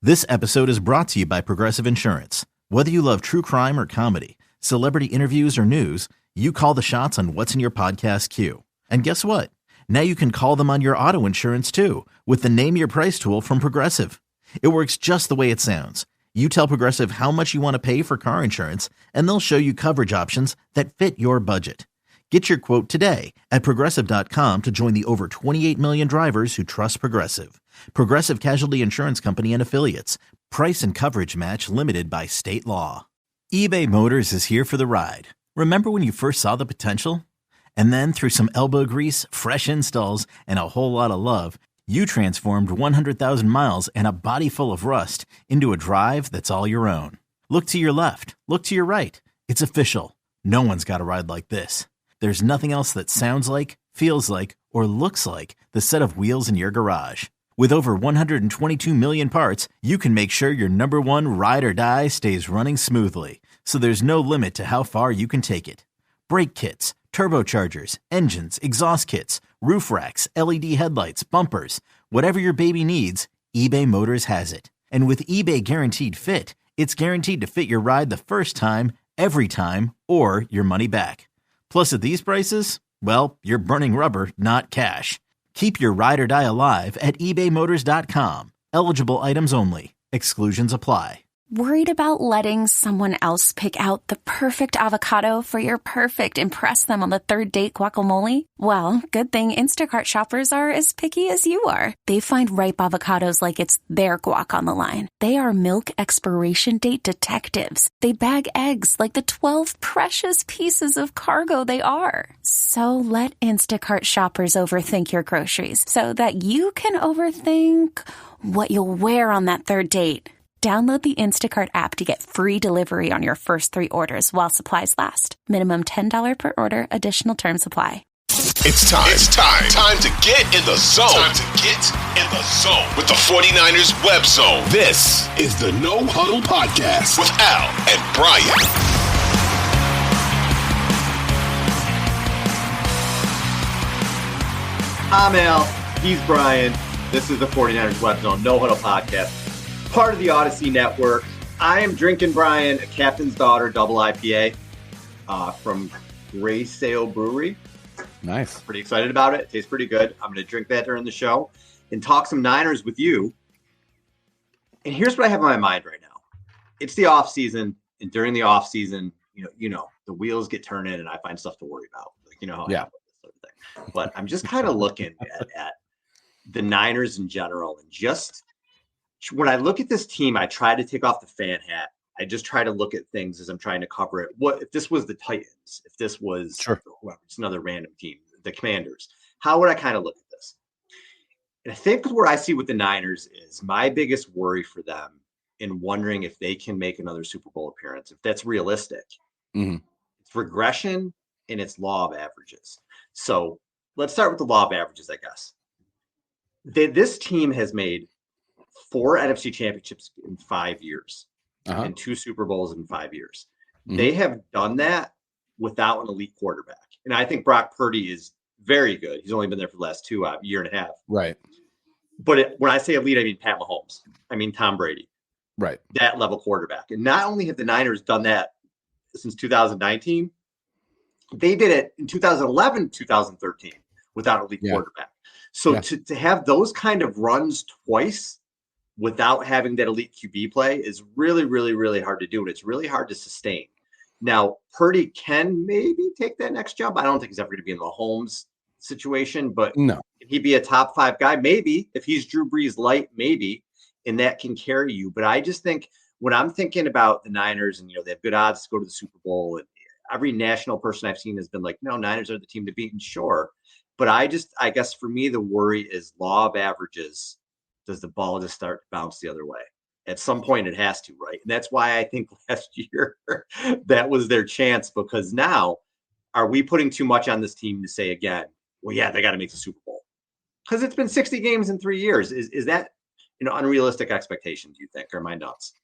This episode is brought to you by Progressive Insurance. Whether you love true crime or comedy, celebrity interviews or news, you call the shots on what's in your podcast queue. And guess what? Now you can call them on your auto insurance too with the Name Your Price tool from Progressive. It works just the way it sounds. You tell Progressive how much you want to pay for car insurance, and they'll show you coverage options that fit your budget. Get your quote today at Progressive.com to join the over 28 million drivers who trust Progressive. Progressive Casualty Insurance Company and Affiliates. Price and coverage match limited by state law. eBay Motors is here for the ride. Remember when you first saw the potential? And then through some elbow grease, fresh installs, and a whole lot of love, you transformed 100,000 miles and a body full of rust into a drive that's all your own. Look to your left. Look to your right. It's official. No one's got a ride like this. There's nothing else that sounds like, feels like, or looks like the set of wheels in your garage. With over 122 million parts, you can make sure your number one ride or die stays running smoothly. So there's no limit to how far you can take it. Brake kits, turbochargers, engines, exhaust kits, roof racks, LED headlights, bumpers, whatever your baby needs, eBay Motors has it. And with eBay Guaranteed Fit, it's guaranteed to fit your ride the first time, every time, or your money back. Plus, at these prices, well, you're burning rubber, not cash. Keep your ride or die alive at ebaymotors.com. Eligible items only. Exclusions apply. Worried about letting someone else pick out the perfect avocado for your perfect impress them on the third date guacamole? Well, good thing Instacart shoppers are as picky as you are. They find ripe avocados like it's their guac on the line. They are milk expiration date detectives. They bag eggs like the 12 precious pieces of cargo they are. So let Instacart shoppers overthink your groceries so that you can overthink what you'll wear on that third date. Download the Instacart app to get free delivery on your first 3 orders while supplies last. Minimum $10 per order. Additional terms apply. It's time. It's time. Time to get in the zone. Time to get in the zone with the 49ers Web Zone. This is the No Huddle Podcast with Al and Brian. I'm Al. He's Brian. This is the 49ers Web Zone No Huddle Podcast. Part of the Odyssey Network. I am drinking, Brian, a Captain's Daughter double IPA from Gray Sail Brewery. Nice. Pretty excited about it. It tastes pretty good. I'm going to drink that during the show and talk some Niners with you. And here's what I have on my mind right now. It's the off season, and during the off season, you know, the wheels get turning, and I find stuff to worry about. Like, you know how I have this sort of thing. But I'm just kind of looking at the Niners in general, and just when I look at this team, I try to take off the fan hat. I just try to look at things as I'm trying to cover it. What if this was the Titans? If this was whoever, it's another random team, the Commanders, how would I kind of look at this? And I think where I see with the Niners is my biggest worry for them in wondering if they can make another Super Bowl appearance, if that's realistic. Mm-hmm. It's regression and it's law of averages. So let's start with the law of averages, I guess. This team has made 4 NFC championships in 5 years and 2 Super Bowls in 5 years. Mm-hmm. They have done that without an elite quarterback. And I think Brock Purdy is very good. He's only been there for the last year and a half. Right. But when I say elite, I mean Pat Mahomes. I mean Tom Brady. Right. That level quarterback. And not only have the Niners done that since 2019, they did it in 2011, 2013 without an elite quarterback. So to have those kind of runs twice without having that elite QB play is really, really, really hard to do. And it's really hard to sustain. Now, Purdy can maybe take that next jump. I don't think he's ever going to be in the Mahomes situation, but no. Can he be a top 5 guy? Maybe. If he's Drew Brees light, maybe. And that can carry you. But I just think when I'm thinking about the Niners and, they have good odds to go to the Super Bowl, and every national person I've seen has been like, no, Niners are the team to beat. And sure. But I guess for me, the worry is law of averages. Does the ball just start to bounce the other way? At some point it has to, right? And that's why I think last year that was their chance, because now are we putting too much on this team to say again, well, yeah, they got to make the Super Bowl? Because it's been 60 games in 3 years. Is that, unrealistic expectations, you think, or am I nuts?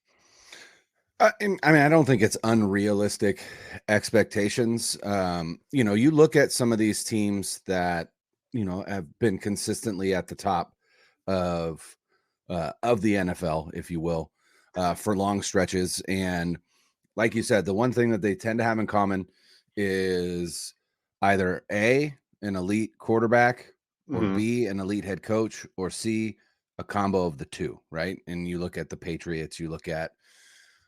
I mean, I don't think it's unrealistic expectations. You look at some of these teams that, have been consistently at the top of of the NFL, if you will, for long stretches. And like you said, the one thing that they tend to have in common is either A, an elite quarterback, or B, an elite head coach, or C, a combo of the two, right? And you look at the Patriots, you look at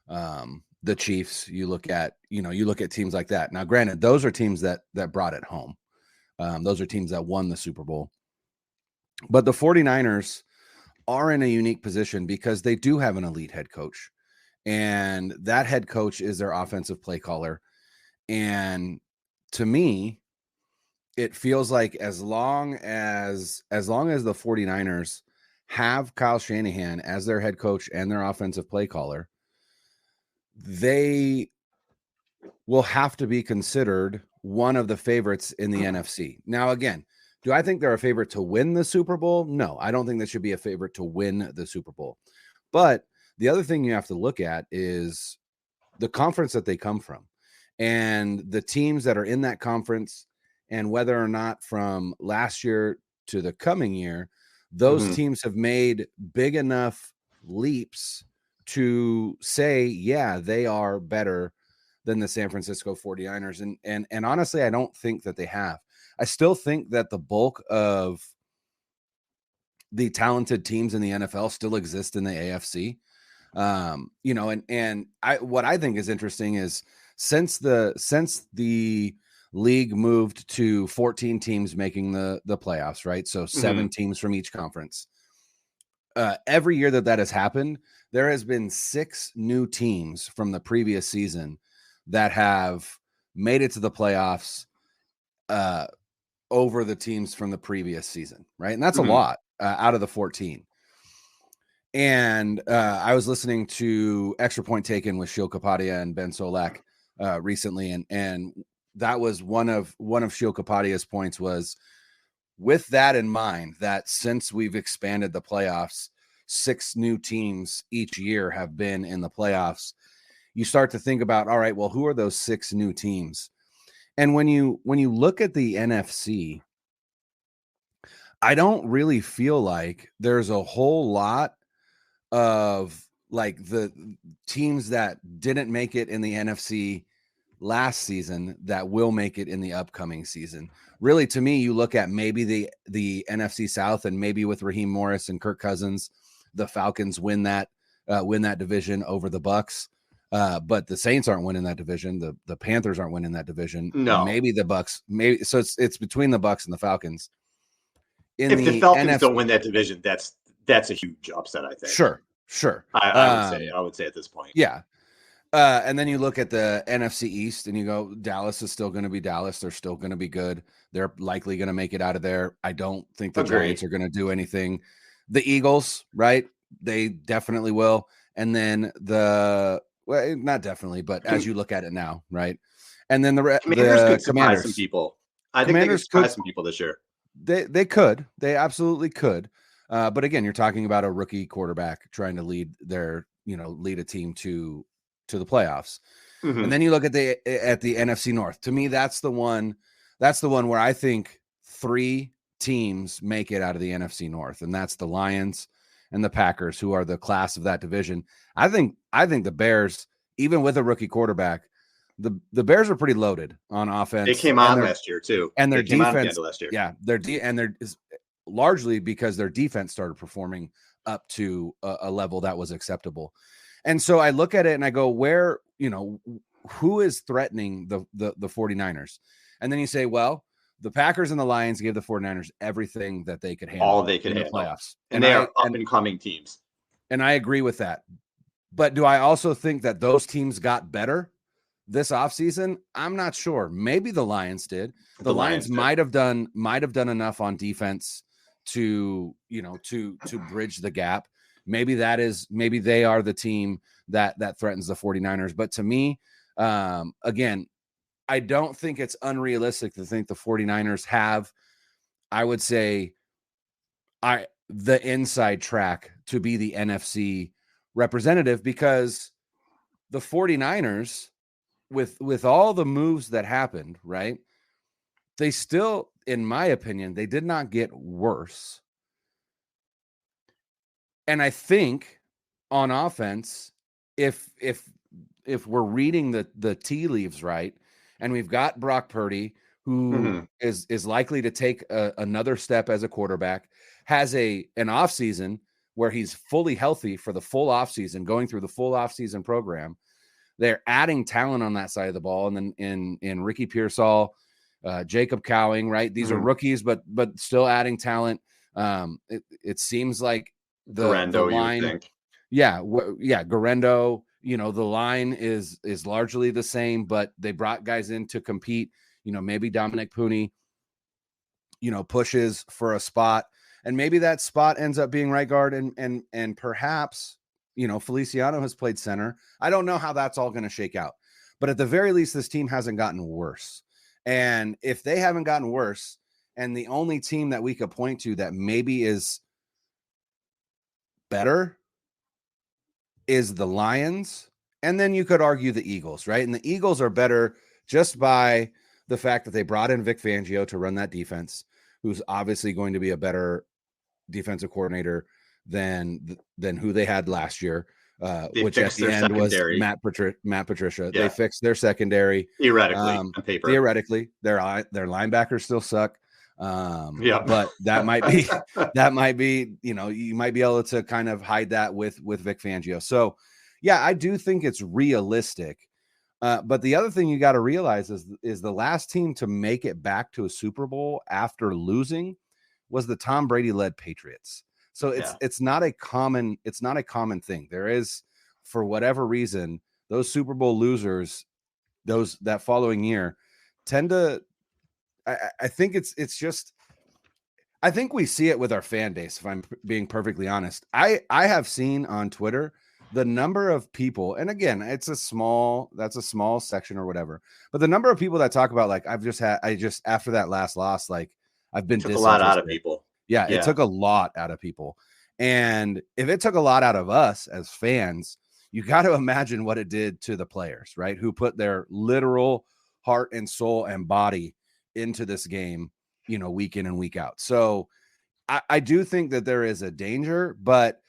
the Chiefs, you look at teams like that. Now, granted, those are teams that brought it home. Those are teams that won the Super Bowl. But the 49ers are in a unique position because they do have an elite head coach. And that head coach is their offensive play caller. And to me, it feels like as long as the 49ers have Kyle Shanahan as their head coach and their offensive play caller, they will have to be considered one of the favorites in the NFC. Now, again, do I think they're a favorite to win the Super Bowl? No, I don't think they should be a favorite to win the Super Bowl. But the other thing you have to look at is the conference that they come from and the teams that are in that conference, and whether or not from last year to the coming year, those teams have made big enough leaps to say, yeah, they are better than the San Francisco 49ers. And honestly, I don't think that they have. I still think that the bulk of the talented teams in the NFL still exist in the AFC. What I think is interesting is since the league moved to 14 teams making the playoffs, right? So 7 teams from each conference. Every year that has happened, there has been 6 new teams from the previous season that have made it to the playoffs over the teams from the previous season, right? And that's a lot out of the 14. And I was listening to Extra Point Taken with Shil Kapadia and Ben Solak recently, and that was one of Shil Kapadia's points was, with that in mind, that since we've expanded the playoffs, 6 new teams each year have been in the playoffs. You start to think about, all right, well, who are those 6 new teams? And when you look at the NFC, I don't really feel like there's a whole lot of like the teams that didn't make it in the NFC last season that will make it in the upcoming season. Really, to me, you look at maybe the NFC South, and maybe with Raheem Morris and Kirk Cousins, the Falcons win that division over the Bucks. But the Saints aren't winning that division. The Panthers aren't winning that division. No, maybe the Bucks. Maybe so. It's between the Bucks and the Falcons. If the Falcons don't win that division, that's a huge upset, I think. Sure. I would say at this point. Yeah. And then you look at the NFC East and you go, Dallas is still going to be Dallas. They're still going to be good. They're likely going to make it out of there. I don't think the Giants are going to do anything. The Eagles, right? They definitely will. And then not definitely, but as you look at it now, right? And then the Commanders could surprise some people. I think they could surprise some people this year. They could. They absolutely could. But again, you're talking about a rookie quarterback trying to lead a team to the playoffs. And then you look at the NFC North. To me, that's the one where I think 3 teams make it out of the NFC North, and that's the Lions and the Packers, who are the class of that division. I think the Bears, even with a rookie quarterback, the Bears are pretty loaded on offense. They came on last year too, and their defense last year. Yeah, they're largely because their defense started performing up to a level that was acceptable. And so I look at it and I go, who is threatening the 49ers? And then you say, well, the Packers and the Lions gave the 49ers everything that they could handle. All they could handle. The playoffs. And they are up-and-coming teams. And I agree with that. But do I also think that those teams got better this offseason? I'm not sure. Maybe the Lions did. The Lions might have done enough on defense to bridge the gap. Maybe they are the team that threatens the 49ers. But to me, again, I don't think it's unrealistic to think the 49ers have, I would say, the inside track to be the NFC representative, because the 49ers, with all the moves that happened, right, they still, in my opinion, they did not get worse. And I think on offense, if we're reading the tea leaves right, and we've got Brock Purdy, who is likely to take another step as a quarterback, has an offseason where he's fully healthy for the full offseason, going through the full offseason program. They're adding talent on that side of the ball. And then in Ricky Pearsall, Jacob Cowing, right? These are rookies, but still adding talent. It seems like the line, Garendo, the line is largely the same, but they brought guys in to compete. Maybe Dominic Pooney, pushes for a spot, and maybe that spot ends up being right guard, and perhaps, Feliciano has played center. I don't know how that's all going to shake out, but at the very least, this team hasn't gotten worse. And if they haven't gotten worse, and the only team that we could point to that maybe is better is the Lions, and then you could argue the Eagles, right? And the Eagles are better just by the fact that they brought in Vic Fangio to run that defense, who's obviously going to be a better defensive coordinator than who they had last year, which at the end was Matt Patricia. Yeah. They fixed their secondary. Theoretically, on paper. Theoretically, their linebackers still suck. But that might be, you might be able to kind of hide that with Vic Fangio. So yeah, I do think it's realistic. But the other thing you got to realize is the last team to make it back to a Super Bowl after losing was the Tom Brady led Patriots. So it's not a common thing. There is, for whatever reason, those Super Bowl losers, that following year tend to, I think it's just, I think we see it with our fan base. If I'm being perfectly honest, I have seen on Twitter the number of people, and again, that's a small section or whatever, but the number of people that talk about, like, after that last loss, like, I've been took a lot out of people. Yeah, it took a lot out of people. And if it took a lot out of us as fans, you got to imagine what it did to the players, right? Who put their literal heart and soul and body into this game, week in and week out. So I do think that there is a danger, but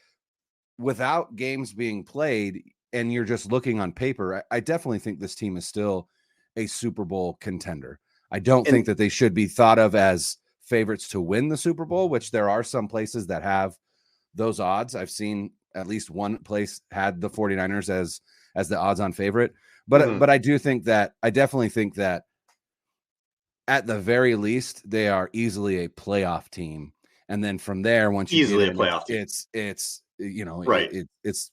without games being played and you're just looking on paper, I definitely think this team is still a Super Bowl contender. I don't think that they should be thought of as favorites to win the Super Bowl, which there are some places that have those odds. I've seen at least one place had the 49ers as the odds on favorite, but I definitely think that at the very least they are easily a playoff team. And then from there, once you easily a playoff team, it's right. It's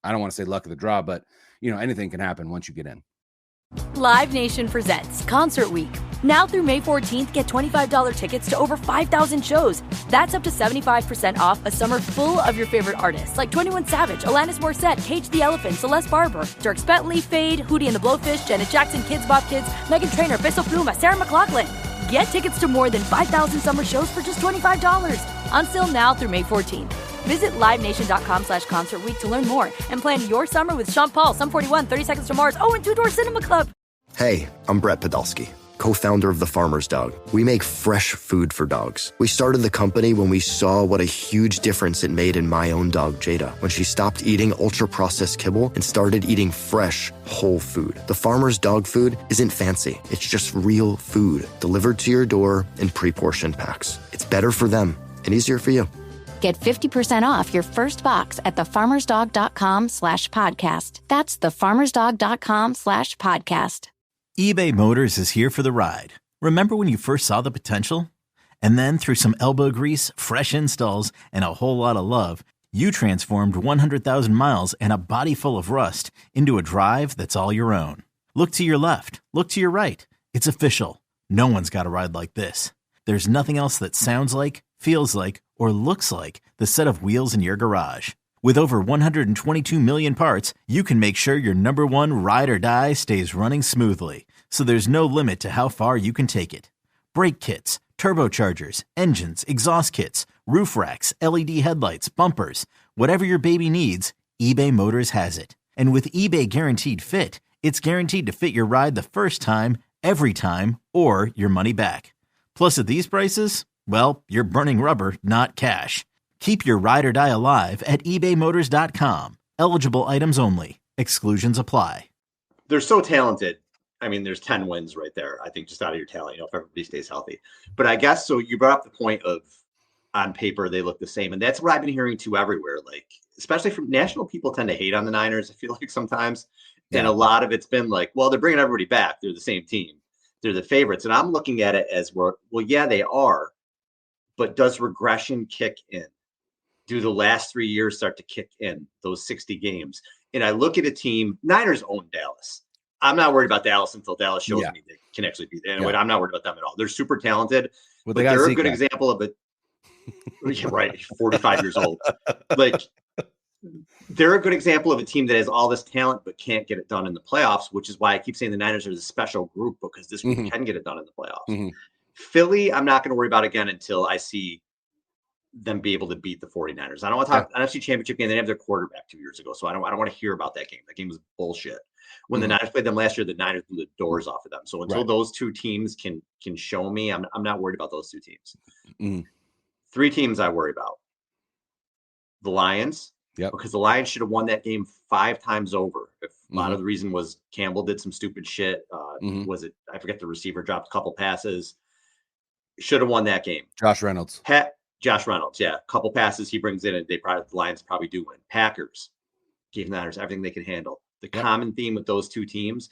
I don't want to say luck of the draw, but anything can happen once you get in. Live Nation presents Concert Week. Now through May 14th, get $25 tickets to over 5,000 shows. That's up to 75% off a summer full of your favorite artists like 21 Savage, Alanis Morissette, Cage the Elephant, Celeste Barber, Dierks Bentley, Fade, Hootie and the Blowfish, Janet Jackson, Kids Bop Kids, Meghan Trainor, Peso Pluma, Sarah McLachlan. Get tickets to more than 5,000 summer shows for just $25. Until now through May 14th. Visit LiveNation.com/Concert Week to learn more and plan your summer with Sean Paul, Sum 41, 30 Seconds to Mars, and Two Door Cinema Club. Hey, I'm Brett Podolsky, co-founder of The Farmer's Dog. We make fresh food for dogs. We started the company when we saw what a huge difference it made in my own dog, Jada, when she stopped eating ultra-processed kibble and started eating fresh, whole food. The Farmer's Dog food isn't fancy. It's just real food delivered to your door in pre-portioned packs. It's better for them and easier for you. Get 50% off your first box at thefarmersdog.com/podcast. That's thefarmersdog.com/podcast. eBay Motors is here for the ride. Remember when you first saw the potential? And then through some elbow grease, fresh installs, and a whole lot of love, you transformed 100,000 miles and a body full of rust into a drive that's all your own. Look to your left. Look to your right. It's official. No one's got a ride like this. There's nothing else that sounds like, feels like, or looks like the set of wheels in your garage. With over 122 million parts, you can make sure your number one ride or die stays running smoothly, so there's no limit to how far you can take it. Brake kits, turbochargers, engines, exhaust kits, roof racks, LED headlights, bumpers, whatever your baby needs, eBay Motors has it. And with eBay Guaranteed Fit, it's guaranteed to fit your ride the first time, every time, or your money back. Plus, at these prices, well, you're burning rubber, not cash. Keep your ride or die alive at ebaymotors.com. Eligible items only. Exclusions apply. They're so talented. I mean, there's 10 wins right there, I think, just out of your talent, if everybody stays healthy. But I guess, so you brought up the point of, on paper, they look the same. And that's what I've been hearing too everywhere. Like, especially from national people tend to hate on the Niners, I feel like sometimes. And a lot of it's been like, well, they're bringing everybody back. They're the same team. They're the favorites. And I'm looking at it as, well, yeah, they are. But does regression kick in? Do the last 3 years start to kick in, those 60 games? And I look at a team, Niners own Dallas. I'm not worried about Dallas until Dallas shows me they can actually beat them. Anyway, I'm not worried about them at all. They're super talented, but they're a good example of it. Yeah, right. 45 years old. Like, they're a good example of a team that has all this talent but can't get it done in the playoffs, which is why I keep saying the Niners are the special group, because this group can get it done in the playoffs. Philly, I'm not going to worry about again until I see them be able to beat the 49ers. I don't want to talk NFC Championship game. They didn't have their quarterback 2 years ago, so I don't want to hear about that game. That game was bullshit. When the Niners played them last year, the Niners blew the doors off of them. So until those two teams can show me, I'm not worried about those two teams. 3 teams I worry about. The Lions, because the Lions should have won that game 5 times over. If a lot of the reason was Campbell did some stupid shit. Was it? I forget, the receiver dropped a couple passes. Should have won that game. Josh Reynolds, a couple passes he brings in, and the Lions probably do win. Packers gave the Niners everything they could handle. The common theme with those two teams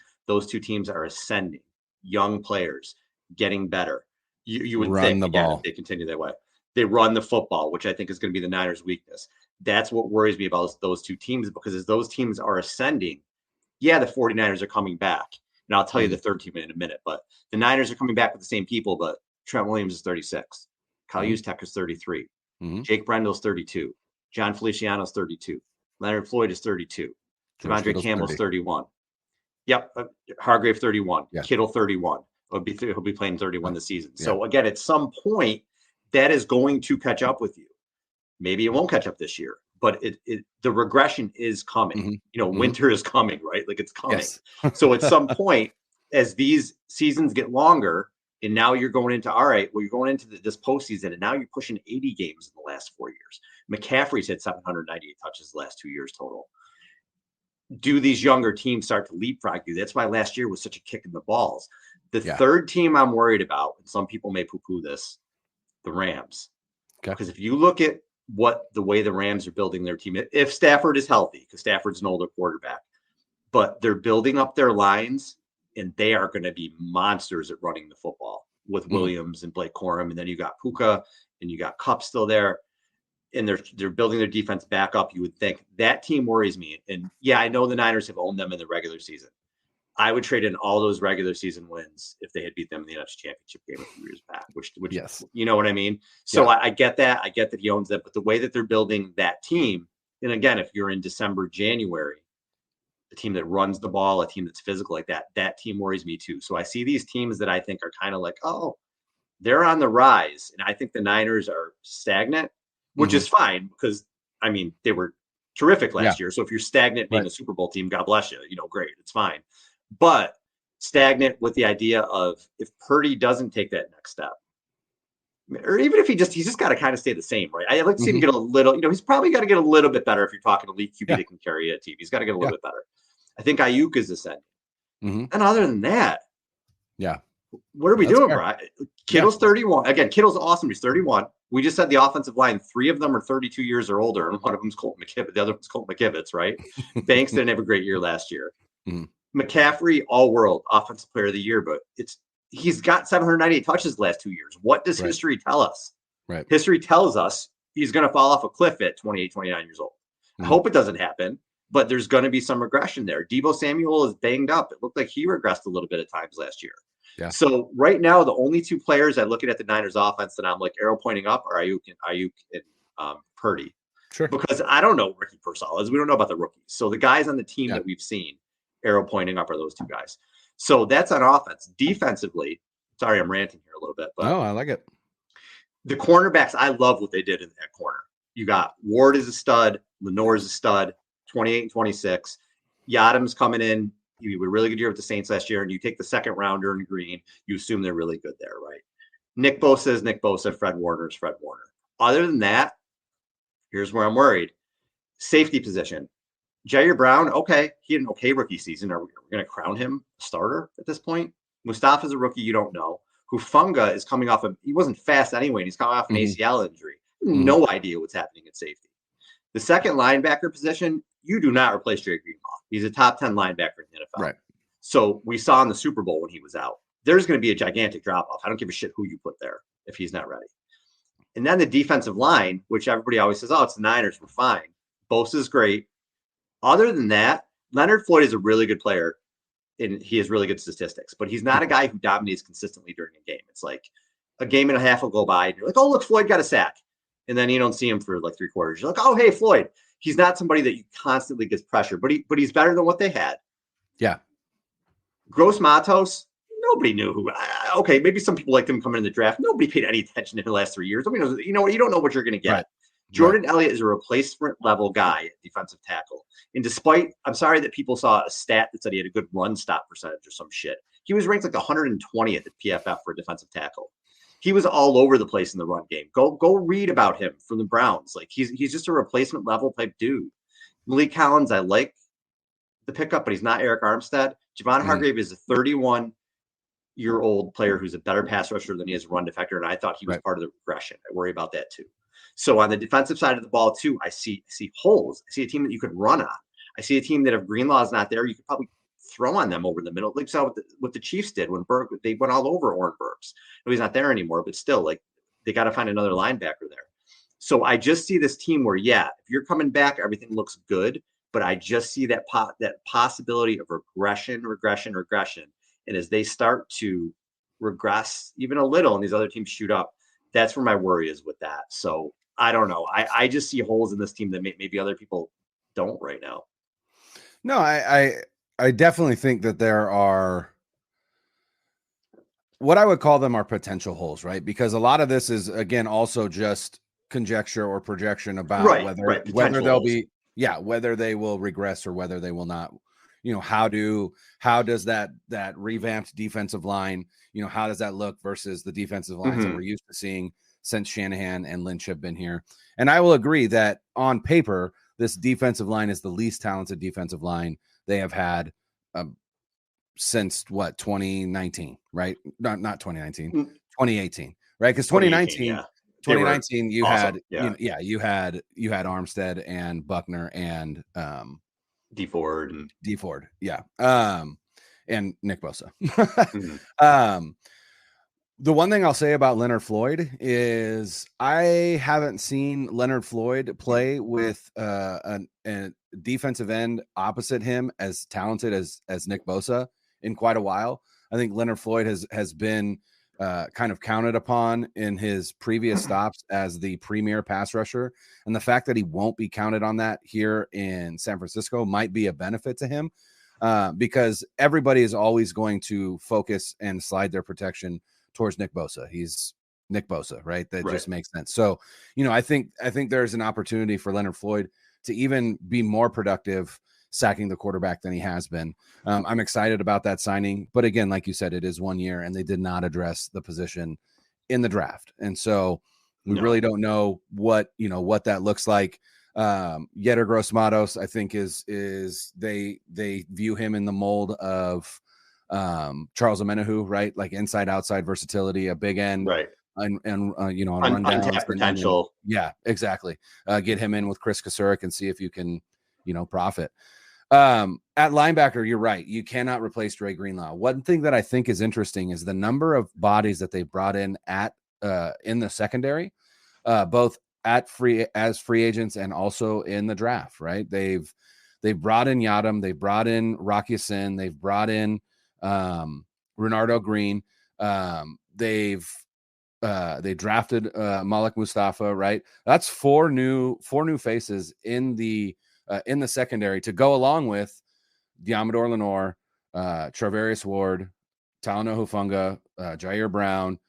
are ascending, young players getting better. You would run think the ball. If they continue that way. They run the football, which I think is going to be the Niners' weakness. That's what worries me about those two teams, because as those teams are ascending, the 49ers are coming back. And I'll tell you the third team in a minute, but the Niners are coming back with the same people, but Trent Williams is 36. Kyle Juszczyk is 33. Jake Brendel's 32. John Feliciano's 32. Leonard Floyd is 32. Devondre Campbell's 31. Hargrave 31. Kittle 31. He'll be playing 31 this season. So again, at some point, that is going to catch up with you. Maybe it won't catch up this year, but the regression is coming. Winter is coming, right? Like, it's coming. So at some point, as these seasons get longer, and now you're going into, you're going into this postseason, and now you're pushing 80 games in the last 4 years. McCaffrey's had 798 touches the last 2 years total. Do these younger teams start to leapfrog you? That's why last year was such a kick in the balls. The third team I'm worried about, and some people may poo-poo this, the Rams. Because if you look at the way the Rams are building their team, if Stafford is healthy, because Stafford's an older quarterback, but they're building up their lines, and they are going to be monsters at running the football with Williams and Blake Corum. And then you got Puka, and you got Kupp still there. And they're building their defense back up. You would think that team worries me. And I know the Niners have owned them in the regular season. I would trade in all those regular season wins if they had beat them in the NFC Championship game a few years back, which you know what I mean? So I get that. I get that he owns that. But the way that they're building that team, and again, if you're in December, January, a team that runs the ball, a team that's physical like that team worries me too. So I see these teams that I think are kind of like, they're on the rise. And I think the Niners are stagnant, which is fine, because, I mean, they were terrific last year. So if you're stagnant being a Super Bowl team, God bless you. Great. It's fine. But stagnant with the idea of, if Purdy doesn't take that next step, or even if he's just got to kind of stay the same, right? I like to see him get a little, he's probably got to get a little bit better if you're talking elite QB that can carry a team. He's got to get a little bit better. I think Ayuk is ascending. And other than that, what are we doing, bro? Kittle's 31. Again, Kittle's awesome. He's 31. We just said the offensive line, 3 of them are 32 years or older, and one of them's Colt McKivitz. The other one's Colt McKivitz, right? Banks didn't have a great year last year. McCaffrey, all-world offensive player of the year, but he's got 798 touches the last 2 years. What does history tell us? History tells us he's going to fall off a cliff at 28, 29 years old. I hope it doesn't happen, but there's going to be some regression there. Deebo Samuel is banged up. It looked like he regressed a little bit at times last year. So right now, the only 2 players I look at the Niners offense that I'm like arrow pointing up are Ayuk and Purdy. Because I don't know what Ricky Pearsall is. We don't know about the rookies. So the guys on the team that we've seen arrow pointing up are those 2 guys. So that's on offense. Defensively, sorry, I'm ranting here a little bit, but I like it. The cornerbacks, I love what they did in that corner. You got Ward is a stud, Lenore is a stud, 28 and 26. Yadam's coming in. You had a really good year with the Saints last year, and you take the second rounder in Green, you assume they're really good there, right? Nick Bosa is Nick Bosa. Fred Warner is Fred Warner. Other than that, Here's where I'm worried. Safety position. Jair Brown, okay, he had an okay rookie season. Are we going to crown him a starter at this point? Mustafa's a rookie you don't know. Hufanga is coming off he wasn't fast anyway, and he's coming off an ACL injury. No idea what's happening at safety. The second linebacker position, you do not replace Dre Greenlaw. He's a top 10 linebacker in the NFL. Right. So we saw in the Super Bowl when he was out, there's going to be a gigantic drop-off. I don't give a shit who you put there if he's not ready. And then the defensive line, which everybody always says, oh, it's the Niners, we're fine. Bosa's great. Other than that, Leonard Floyd is a really good player, and he has really good statistics, but he's not a guy who dominates consistently during a game. It's like a game and a half will go by, and you're like, oh, look, Floyd got a sack. And then you don't see him for like 3 quarters. You're like, oh, hey, Floyd. He's not somebody that you constantly gets pressure, but he's better than what they had. Yeah. Gross Matos, nobody knew who. Okay, maybe some people liked him coming in the draft. Nobody paid any attention in the last 3 years. I mean, you don't know what you're going to get. Right. Jordan Elliott is a replacement level guy at defensive tackle. And despite, I'm sorry that people saw a stat that said he had a good run stop percentage or some shit. He was ranked like 120th at PFF for a defensive tackle. He was all over the place in the run game. Go read about him from the Browns. Like he's just a replacement level type dude. Malik Collins, I like the pickup, but he's not Eric Armstead. Javon Hargrave is a 31-year-old player who's a better pass rusher than he is a run defender, and I thought he was part of the regression. I worry about that too. So on the defensive side of the ball too, I see holes. I see a team that you could run on. I see a team that if Greenlaw is not there, you could probably throw on them over the middle. Like so what the Chiefs did when they went all over Oren Burks. No, he's not there anymore, but still, like they got to find another linebacker there. So I just see this team where, yeah, if you're coming back, everything looks good, but I just see that possibility of regression. And as they start to regress even a little and these other teams shoot up, that's where my worry is with that. So I don't know. I just see holes in this team that maybe other people don't right now. No, I definitely think that there are what I would call them are potential holes, right? Because a lot of this is, again, also just conjecture or projection about whether they'll be, whether they will regress or whether they will not. You know, how does that revamped defensive line, you know, how does that look versus the defensive lines that we're used to seeing since Shanahan and Lynch have been here? And I will agree that on paper, this defensive line is the least talented defensive line they have had since 2019, right? Not 2019, 2018, right? Because 2019, you awesome. you had Armstead and Buckner and D Ford, and Nick Bosa. The one thing I'll say about Leonard Floyd is I haven't seen Leonard Floyd play with a defensive end opposite him as talented as Nick Bosa in quite a while. I think Leonard Floyd has been kind of counted upon in his previous stops as the premier pass rusher. And the fact that he won't be counted on that here in San Francisco might be a benefit to him because everybody is always going to focus and slide their protection towards Nick Bosa. He's Nick Bosa, right? That just makes sense. So, you know, I think there's an opportunity for Leonard Floyd to even be more productive sacking the quarterback than he has been. I'm excited about that signing, but again, like you said, it is 1 year and they did not address the position in the draft. And so we really don't know what that looks like. Yetur Gross-Matos, I think is they view him in the mold of Charles Omenihu, right? Like inside outside versatility, a big end, right? And you know, on untapped potential. Yeah, exactly. Get him in with Chris Kasurik and see if you can, you know, profit. At linebacker, you're right. You cannot replace Dre Greenlaw. One thing that I think is interesting is the number of bodies that they brought in in the secondary, both as free agents and also in the draft. Right? They've brought in Yadam, they've brought in Rocky Sin, they've brought in Renardo Green. They drafted Malik Mustafa. Right? That's four new faces in the secondary to go along with Diamador Lenore, Travarius Ward, Talanoa Hufanga, Jair Brown.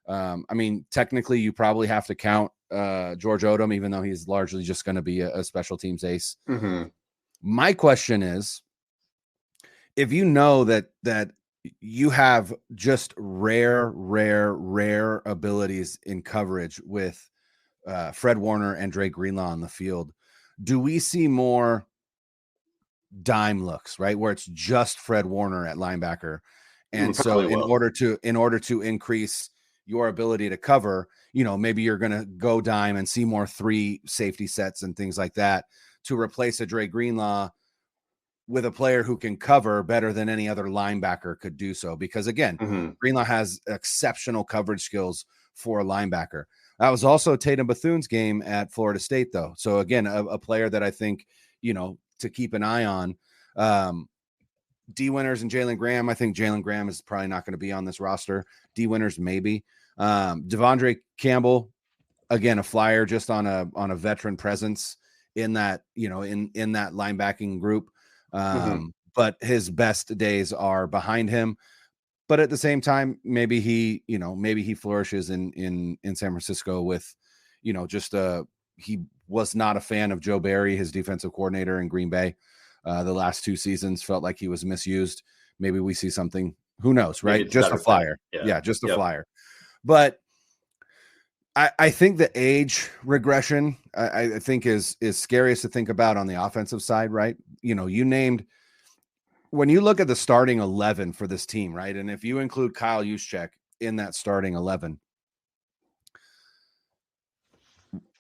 I mean, technically, you probably have to count George Odom, even though he's largely just going to be a special teams ace. My question is, if you know that you have just rare abilities in coverage with Fred Warner and Dre Greenlaw on the field, do we see more dime looks, right, where it's just Fred Warner at linebacker? And so in order to increase your ability to cover, maybe you're going to go dime and see more 3 safety sets and things like that to replace a Dre Greenlaw with a player who can cover better than any other linebacker could do so. Because again, Greenlaw has exceptional coverage skills for a linebacker. That was also Tatum Bethune-'s game at Florida State, though. So again, a player that I think, to keep an eye on. D Winters and Jalen Graham. I think Jalen Graham is probably not going to be on this roster. D Winters, maybe. Devondre Campbell, again, a flyer just on a veteran presence in that, in that linebacking group. But his best days are behind him. But at the same time, maybe he flourishes in San Francisco with, he was not a fan of Joe Barry, his defensive coordinator in Green Bay. The last 2 seasons felt like he was misused. Maybe we see something, who knows, right? Just a flyer. Yeah, just a flyer. But I think the age regression, I think is scariest to think about on the offensive side, right? You named, when you look at the starting 11 for this team, right? And if you include Kyle Juszczyk in that starting 11,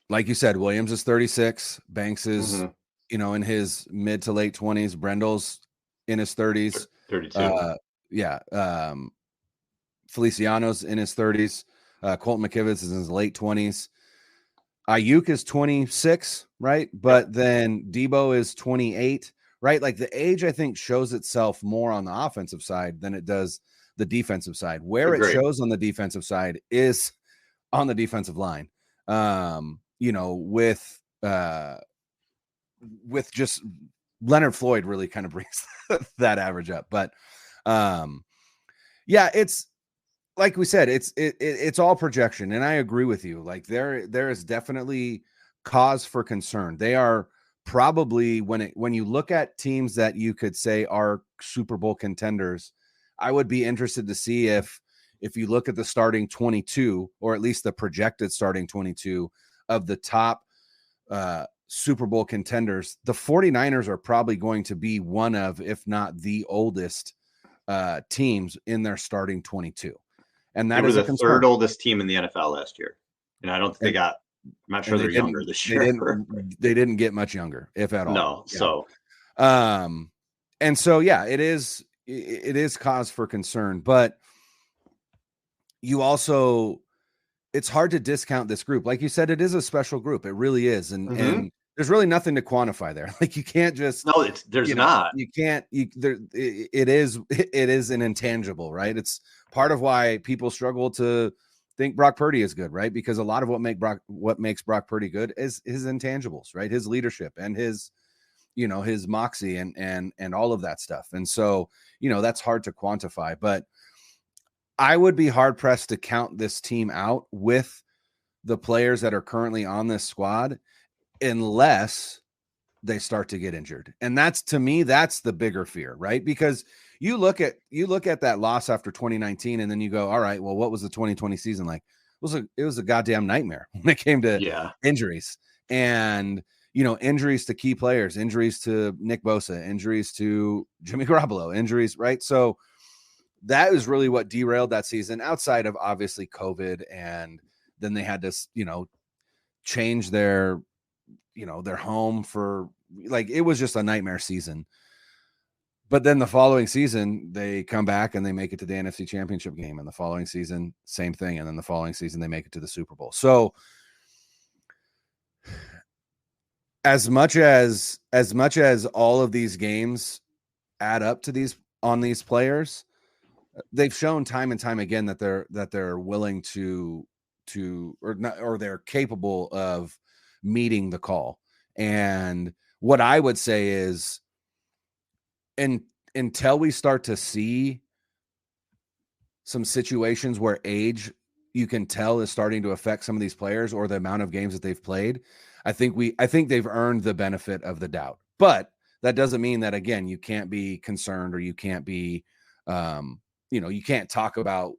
like you said, Williams is 36, Banks is, in his mid to late 20s, Brendel's in his 30s, 32. Feliciano's in his 30s. Colton McKivitz is in his late 20s. Ayuk is 26, right? But then Debo is 28, right? Like the age, I think, shows itself more on the offensive side than it does the defensive side. Where it shows on the defensive side is on the defensive line. With just Leonard Floyd really kind of brings that average up. But it's like we said, it's all projection. And I agree with you. Like there is definitely cause for concern. They are probably, when you look at teams that you could say are Super Bowl contenders, I would be interested to see if you look at the starting 22, or at least the projected starting 22 of the top Super Bowl contenders, the 49ers are probably going to be one of, if not the oldest teams in their starting 22. And that is the third oldest team in the NFL last year. And I don't think I'm not sure they're younger this year. They didn't get much younger, if at all. No. Yeah. So, and so, it is cause for concern, but you also, it's hard to discount this group. Like you said, it is a special group. It really is. And there's really nothing to quantify there. Like you can't just, there's not, you can't, it is an intangible, right? It's part of why people struggle to think Brock Purdy is good, right? Because a lot of what makes Brock Purdy good is his intangibles, right? His leadership and his moxie and all of that stuff. And so, that's hard to quantify, but I would be hard pressed to count this team out with the players that are currently on this squad, unless they start to get injured. And that's, to me, that's the bigger fear, right? Because you look at that loss after 2019 and then you go, all right, well, what was the 2020 season like? It was a goddamn nightmare when it came to injuries and, injuries to key players, injuries to Nick Bosa, injuries to Jimmy Garoppolo, injuries, right? So that is really what derailed that season, outside of obviously COVID. And then they had to, change their home for, like, it was just a nightmare season. But then the following season, they come back and they make it to the NFC Championship game. And the following season, same thing. And then the following season, they make it to the Super Bowl. So as much as all of these games add up to these players, they've shown time and time again that they're willing to or they're capable of meeting the call. And what I would say is, until we start to see some situations where age, you can tell, is starting to affect some of these players or the amount of games that they've played, I think they've earned the benefit of the doubt. But that doesn't mean that, again, you can't be concerned, or you can't be, you can't talk about,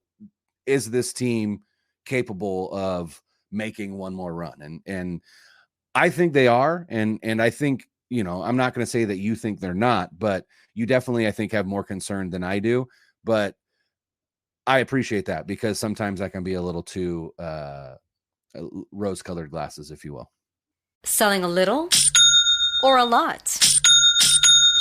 is this team capable of making one more run. And I think they are. And I think, you know, I'm not going to say that you think they're not, but you definitely, I think, have more concern than I do. But I appreciate that, because sometimes I can be a little too rose-colored glasses, if you will. Selling a little or a lot?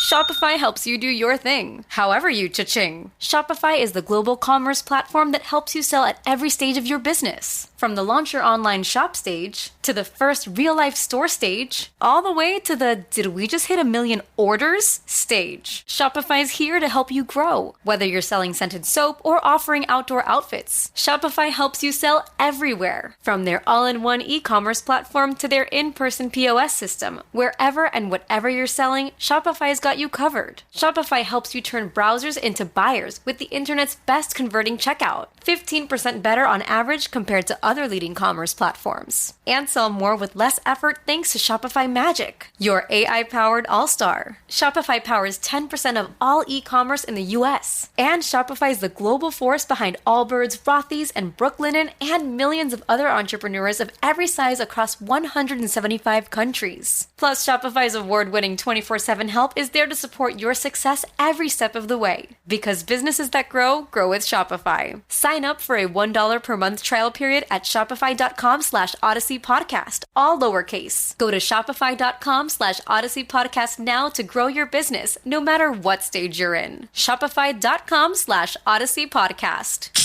Shopify helps you do your thing, however you cha-ching. Shopify is the global commerce platform that helps you sell at every stage of your business. From the launch your online shop stage, to the first real-life store stage, all the way to the did we just hit 1 million orders stage. Shopify is here to help you grow. Whether you're selling scented soap or offering outdoor outfits, Shopify helps you sell everywhere. From their all-in-one e-commerce platform to their in-person POS system, wherever and whatever you're selling, Shopify's got you covered. Shopify helps you turn browsers into buyers with the internet's best converting checkout. 15% better on average compared to other leading commerce platforms. And sell more with less effort thanks to Shopify Magic, your AI-powered all-star. Shopify powers 10% of all e-commerce in the US. And Shopify is the global force behind Allbirds, Rothy's, and Brooklinen, and millions of other entrepreneurs of every size across 175 countries. Plus, Shopify's award-winning 24/7 help is there to support your success every step of the way. Because businesses that grow, grow with Shopify. Sign up for a $1 per month trial period at shopify.com/Odyssey Podcast, all lowercase. Go to shopify.com/Odyssey Podcast now to grow your business, no matter what stage you're in. Shopify.com/Odyssey Podcast.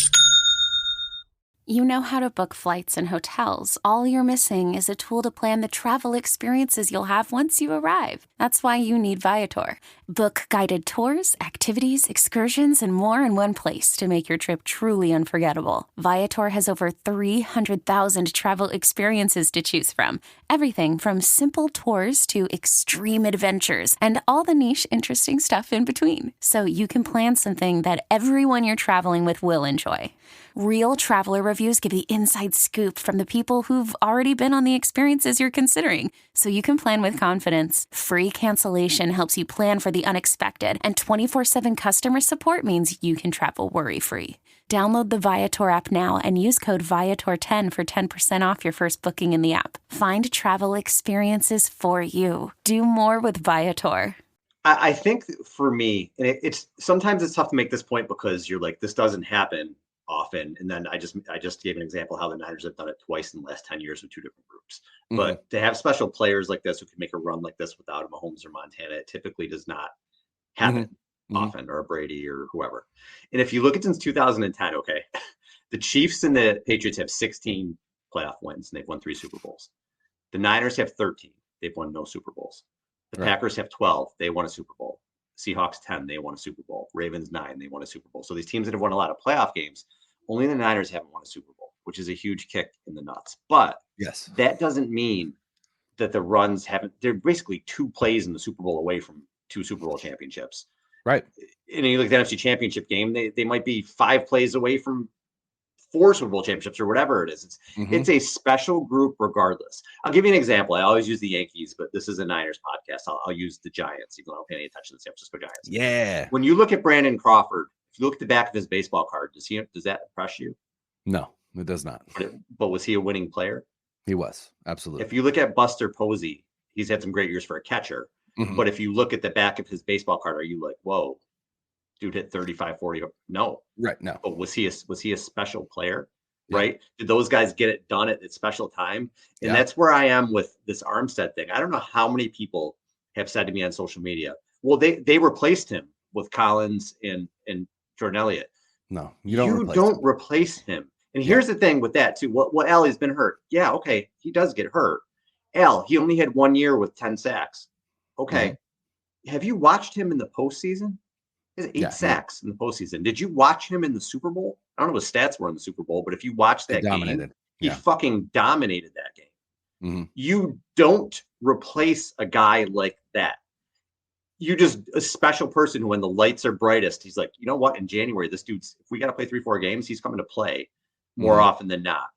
You know how to book flights and hotels. All you're missing is a tool to plan the travel experiences you'll have once you arrive. That's why you need Viator. Book guided tours, activities, excursions, and more in one place to make your trip truly unforgettable. Viator has over 300,000 travel experiences to choose from. Everything from simple tours to extreme adventures and all the niche, interesting stuff in between. So you can plan something that everyone you're traveling with will enjoy. Real traveler reviews give the inside scoop from the people who've already been on the experiences you're considering, so you can plan with confidence. Free cancellation helps you plan for the unexpected, and 24/7 customer support means you can travel worry-free. Download the Viator app now and use code Viator10 for 10% off your first booking in the app. Find travel experiences for you. Do more with Viator. I think for me, and it's sometimes it's tough to make this point because you're like, this doesn't happen often. And then I just gave an example how the Niners have done it twice in the last 10 years with two different groups. Mm-hmm. But to have special players like this who can make a run like this without a Mahomes or Montana, it typically does not happen often, or a Brady or whoever. And if you look at since 2010, okay, the Chiefs and the Patriots have 16 playoff wins and they've won 3 Super Bowls. The Niners have 13. They've won no Super Bowls. The Packers have 12. They won a Super Bowl. Seahawks 10. They won a Super Bowl. Ravens 9. They won a Super Bowl. So these teams that have won a lot of playoff games, only the Niners haven't won a Super Bowl, which is a huge kick in the nuts. But yes, that doesn't mean that the runs haven't. They're basically 2 plays in the Super Bowl away from 2 Super Bowl championships. Right. And you look at the NFC Championship game, they might be 5 plays away from 4 Super Bowl championships or whatever it is. It's a special group regardless. I'll give you an example. I always use the Yankees, but this is a Niners podcast. I'll use the Giants, even though I don't pay any attention to the San Francisco Giants. Yeah. When you look at Brandon Crawford, if you look at the back of his baseball card, does that impress you? No, it does not. But was he a winning player? He was. Absolutely. If you look at Buster Posey, he's had some great years for a catcher. But if you look at the back of his baseball card, are you like, whoa, dude hit 35, 40? No. Right. No. But was he a special player? Yeah. Right. Did those guys get it done at special time? And that's where I am with this Armstead thing. I don't know how many people have said to me on social media, well, they replaced him with Collins and Jordan Elliott. No, you don't replace him. And here's the thing with that too. What Allie's been hurt. Yeah. Okay. He does get hurt. He only had 1 year with 10 sacks. Okay. Have you watched him in the postseason? He has 8 sacks in the postseason. Did you watch him in the Super Bowl? I don't know what his stats were in the Super Bowl, but if you watched that game, he fucking dominated that game. You don't replace a guy like that. You just a special person who, when the lights are brightest, he's like, you know what? In January, this dude's, if we got to play 3-4 games, he's coming to play more often than not.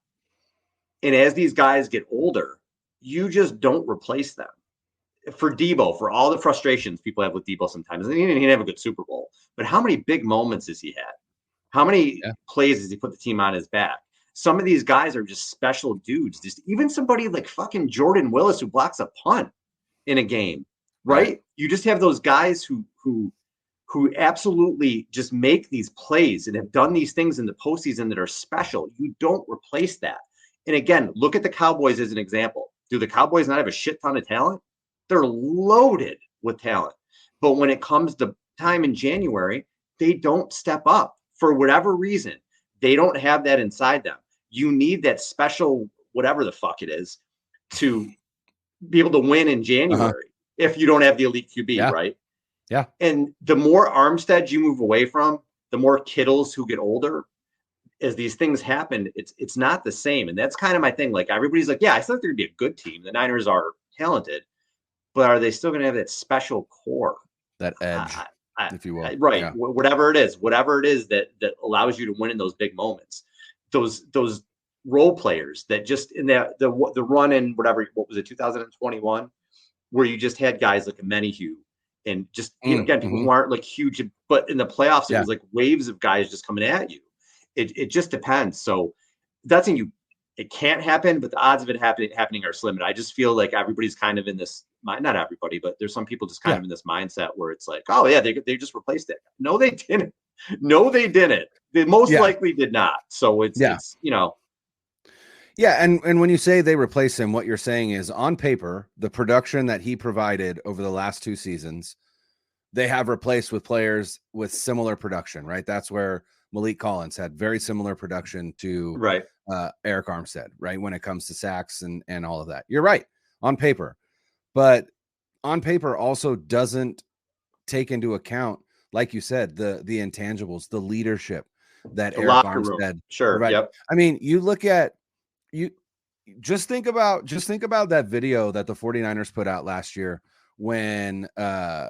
And as these guys get older, you just don't replace them. For Debo, for all the frustrations people have with Debo sometimes, and he didn't have a good Super Bowl, but how many big moments has he had? How many plays has he put the team on his back? Some of these guys are just special dudes. Just even somebody like fucking Jordan Willis who blocks a punt in a game, right? You just have those guys who absolutely just make these plays and have done these things in the postseason that are special. You don't replace that. And again, look at the Cowboys as an example. Do the Cowboys not have a shit ton of talent? They're loaded with talent. But when it comes to time in January, they don't step up for whatever reason. They don't have that inside them. You need that special, whatever the fuck it is, to be able to win in January if you don't have the elite QB, right? Yeah. And the more Armstead you move away from, the more Kittles who get older, as these things happen, it's not the same. And that's kind of my thing. Like everybody's like, yeah, I thought they're gonna be a good team. The Niners are talented, but are they still gonna have that special core? That edge, if you will. Right. Yeah. Whatever it is that allows you to win in those big moments. Those role players that just in the run in what was it, 2021, where you just had guys like Menahue and just again, people who aren't like huge, but in the playoffs, it was like waves of guys just coming at you. It just depends. So that's when it can't happen, but the odds of it happening are slim. And I just feel like everybody's kind of in this mind, not everybody, but there's some people just kind of in this mindset where it's like, oh yeah, they just replaced it. No, they didn't. No, they didn't. They most likely did not. So it's Yeah, and when you say they replace him, what you're saying is on paper, the production that he provided over the last 2 seasons, they have replaced with players with similar production, right? That's where Malik Collins had very similar production to Eric Armstead, right? When it comes to sacks and all of that. You're right on paper, but on paper also doesn't take into account, like you said, the intangibles, the leadership that the Eric Armstead. Sure. Right. Yep. I mean, you look at you just think about that video that the 49ers put out last year when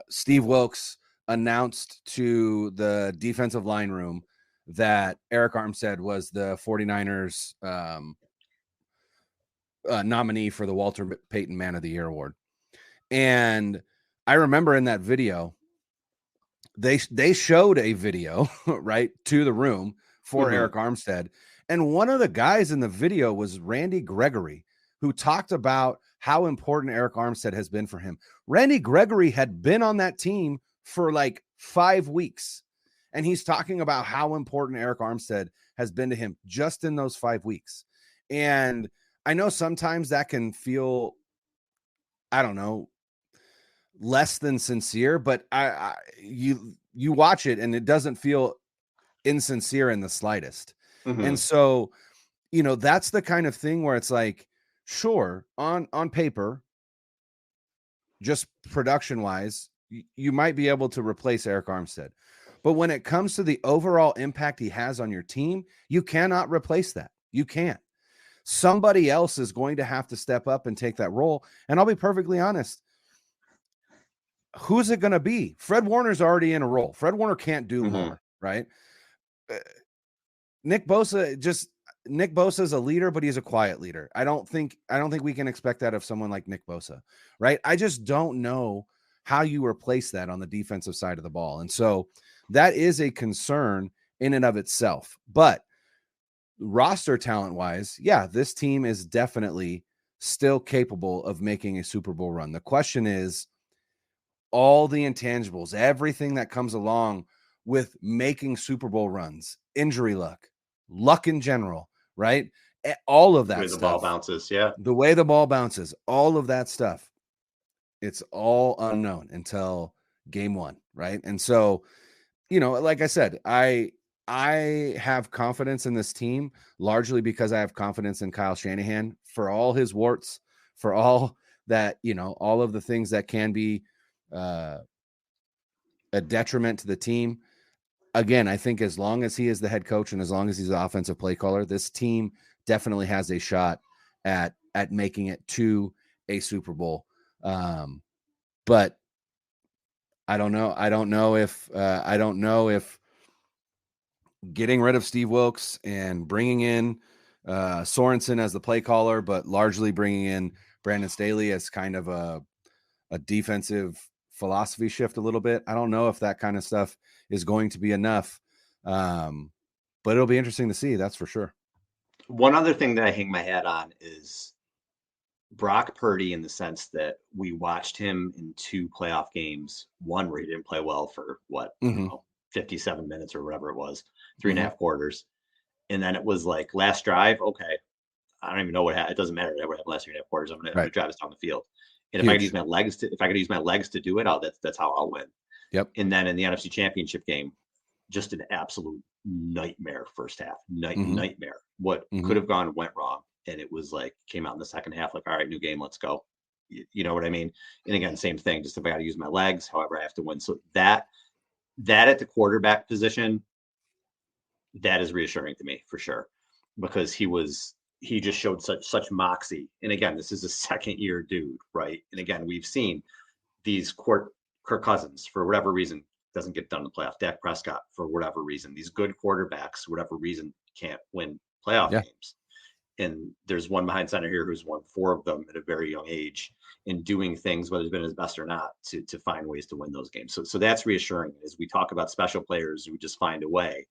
Steve Wilkes announced to the defensive line room that Eric Armstead was the 49ers nominee for the Walter Payton Man of the Year award. And I remember in that video, they showed a video right to the room for Eric Armstead. And one of the guys in the video was Randy Gregory, who talked about how important Eric Armstead has been for him. Randy Gregory had been on that team for like 5 weeks. And he's talking about how important Eric Armstead has been to him just in those 5 weeks. And I know sometimes that can feel, I don't know, less than sincere, but you watch it and it doesn't feel insincere in the slightest. And so, that's the kind of thing where it's like, sure, on paper, just production wise, you might be able to replace Eric Armstead. But when it comes to the overall impact he has on your team, you cannot replace that. You can't. Somebody else is going to have to step up and take that role. And I'll be perfectly honest. Who's it going to be? Fred Warner's already in a role. Fred Warner can't do more, right? Nick Bosa is a leader, but he's a quiet leader. I don't think we can expect that of someone like Nick Bosa, right? I just don't know how you replace that on the defensive side of the ball. And so that is a concern in and of itself. But roster talent-wise, yeah, this team is definitely still capable of making a Super Bowl run. The question is all the intangibles, everything that comes along with making Super Bowl runs, injury luck in general, right? All of that stuff. The way the ball bounces, yeah. The way the ball bounces, all of that stuff. It's all unknown until game 1, right? And so, like I said, I have confidence in this team largely because I have confidence in Kyle Shanahan for all his warts, for all that, all of the things that can be a detriment to the team. Again, I think as long as he is the head coach and as long as he's the offensive play caller, this team definitely has a shot at making it to a Super Bowl. But I don't know. I don't know if getting rid of Steve Wilkes and bringing in Sorensen as the play caller, but largely bringing in Brandon Staley as kind of a defensive philosophy shift a little bit. I don't know if that kind of stuff is going to be enough. But it'll be interesting to see. That's for sure. One other thing that I hang my hat on is Brock Purdy, in the sense that we watched him in 2 playoff games, one where he didn't play well for I don't know, 57 minutes or whatever it was, 3.5 quarters. And then it was like last drive. Okay. I don't even know what happened. It doesn't matter what happened last 3.5 quarters. I'm going to drive us down the field. And if I could use my legs to do it, that's how I'll win. Yep. And then in the NFC Championship game, just an absolute nightmare first half. Nightmare. What could have gone went wrong. And it was like, came out in the second half, like, all right, new game, let's go. You know what I mean? And again, same thing, just if I got to use my legs, however I have to win. So that at the quarterback position, that is reassuring to me for sure, because he just showed such moxie. And again, this is a second-year dude, right? And again, we've seen these Kirk Cousins, for whatever reason, doesn't get done in the playoff. Dak Prescott, for whatever reason, these good quarterbacks, for whatever reason, can't win playoff games. And there's one behind center here who's won 4 of them at a very young age, and doing things, whether it's been his best or not, to find ways to win those games. So that's reassuring. As we talk about special players who just find a way,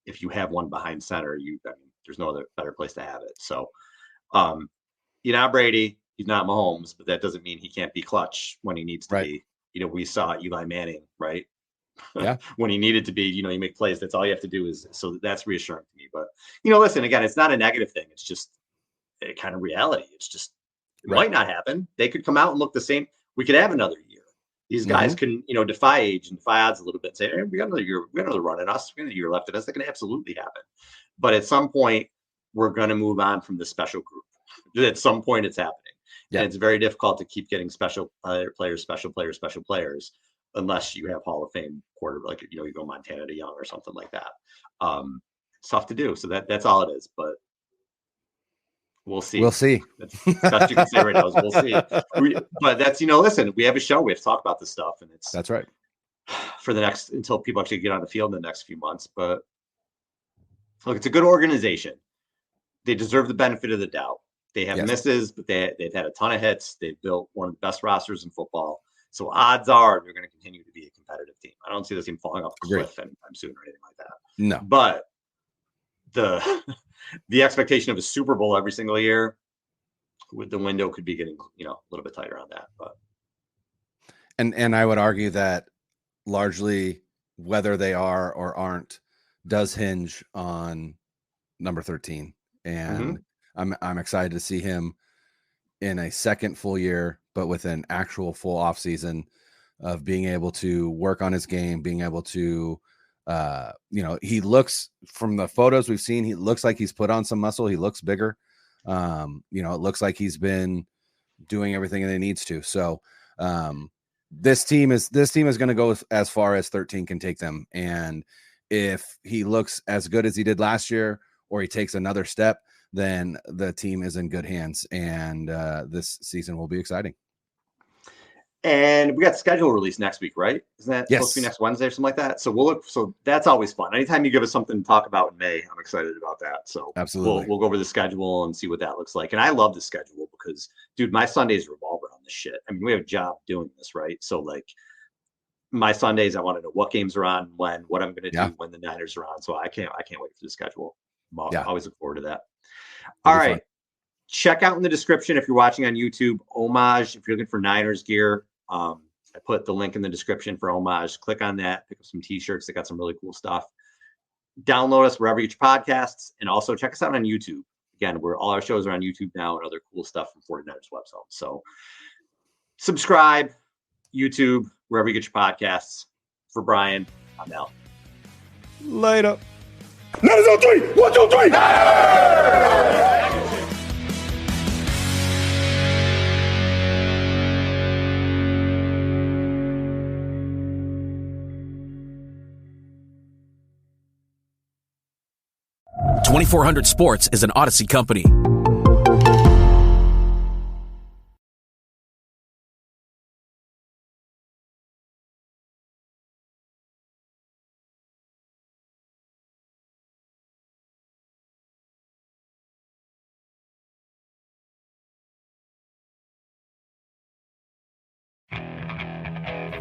if you have one behind center, there's no other better place to have it. So, you're not Brady, he's not Mahomes, but that doesn't mean he can't be clutch when he needs to be. We saw Eli Manning, right? Yeah. When he needed to be, you make plays. That's all you have to do so that's reassuring to me. But, listen, again, it's not a negative thing. It's just a kind of reality. It's just, it might not happen. They could come out and look the same. We could have another year. These guys can, defy age and defy odds a little bit and say, hey, we got another year, we got another run in us. We got a year left in us. That can absolutely happen. But at some point, we're going to move on from the special group. At some point, it's happening. Yeah. And it's very difficult to keep getting special players, unless you have Hall of Fame quarterback, like, you go Montana to Young or something like that. It's tough to do. So that's all it is. But we'll see. We'll see. That's the best you can say right now is we'll see. But that's, listen, we have a show. We have to talk about this stuff. And that's right. For until people actually get on the field in the next few months. But look, it's a good organization. They deserve the benefit of the doubt. They have misses, but they've had a ton of hits. They've built one of the best rosters in football. So odds are they're going to continue to be a competitive team. I don't see this team falling off the cliff anytime soon or anything like that. No. But the expectation of a Super Bowl every single year, with the window could be getting, a little bit tighter on that. But and I would argue that largely whether they are or aren't does hinge on number 13. And I'm excited to see him in a second full year, but with an actual full off season of being able to work on his game, being able to, he looks, from the photos we've seen, he looks like he's put on some muscle. He looks bigger. It looks like he's been doing everything that he needs to. So this team is going to go as far as 13 can take them. And if he looks as good as he did last year, or he takes another step, then the team is in good hands, and this season will be exciting. And we got schedule release next week, right? Isn't that supposed to be next Wednesday or something like that? So so that's always fun. Anytime you give us something to talk about in May, I'm excited about that. So absolutely, we'll go over the schedule and see what that looks like. And I love the schedule because, dude, my Sundays revolve around this shit. I mean, we have a job doing this, right? So like my Sundays, I want to know what games are on, what I'm going to do when the Niners are on. So I can't wait for the schedule. I always look forward to that. All right. Fun. Check out in the description if you're watching on YouTube, Homage. If you're looking for Niners gear, I put the link in the description for Homage. Click on that. Pick up some t-shirts. They got some really cool stuff. Download us wherever you get your podcasts, and also check us out on YouTube. Again, all our shows are on YouTube now, and other cool stuff from 49ers website. So subscribe, YouTube, wherever you get your podcasts. For Brian, I'm Al. Later. Niners on 3. 1, 2, 3. Niners! 2400 Sports is an Odyssey company.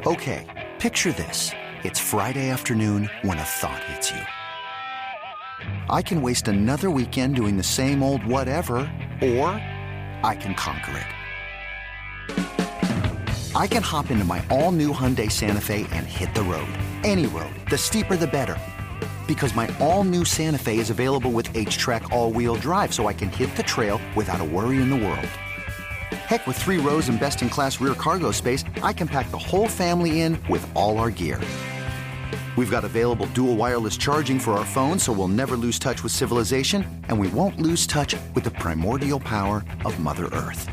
Okay, picture this. It's Friday afternoon when a thought hits you. I can waste another weekend doing the same old whatever, or I can conquer it. I can hop into my all-new Hyundai Santa Fe and hit the road. Any road. The steeper, the better. Because my all-new Santa Fe is available with H-Track all-wheel drive, so I can hit the trail without a worry in the world. Heck, with 3 rows and best-in-class rear cargo space, I can pack the whole family in with all our gear. We've got available dual wireless charging for our phones, so we'll never lose touch with civilization, and we won't lose touch with the primordial power of Mother Earth.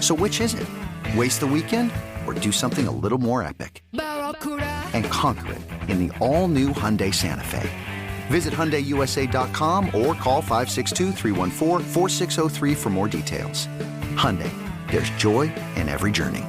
So which is it? Waste the weekend or do something a little more epic? And conquer it in the all-new Hyundai Santa Fe. Visit HyundaiUSA.com or call 562-314-4603 for more details. Hyundai, there's joy in every journey.